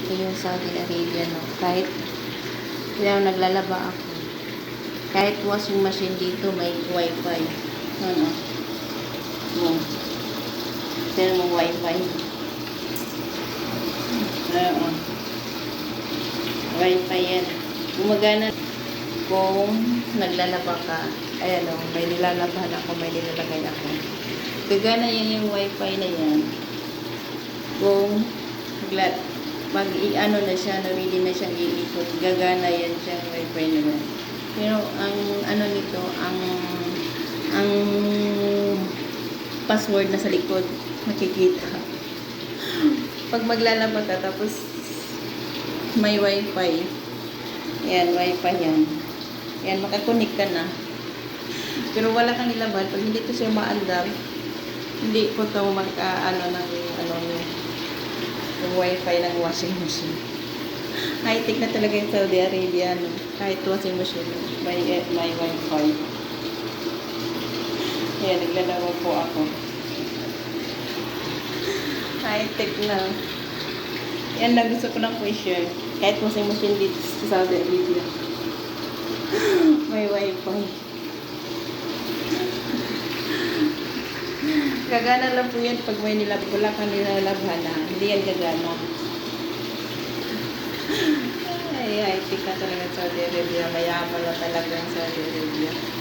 dito yung Saudi Arabia, no? Kahit kaya naglalaba ako. Kahit washing machine dito, may wifi. No. No. Pero may wifi. Oo. Wifi yan. Gumagana kung naglalaba ka. Ayan o, may nilalabahan ako, may nilalagay ako. Gagana yan yung wifi na yan. Kung mag-i-ano na siya, ready na siyang iikot, gagana yan siya wifi na yan. Pero ang ano nito, ang password na sa likod, makikita. Pag maglalaba ka, tapos may wifi. Yan, wifi yan. Yan, makakonik ka na. Pero wala kang nilaban. Pag hindi ko siya maandar, hindi ko ito yung wifi ng washing machine. High-tech na talaga yung Saudi Arabia. No? Kahit washing machine, may wifi. Yan, naglalaro po ako. High-tech na. Yan na gusto ko lang po i-share. Kahit washing machine dito sa Saudi Arabia. May wifi. Gagana lang po yan pag may wala kang nilalabhan na. Hindi yan gagana. Ay, high-tech na talaga Saudi Arabia. Mayaman na talaga ang Saudi Arabia.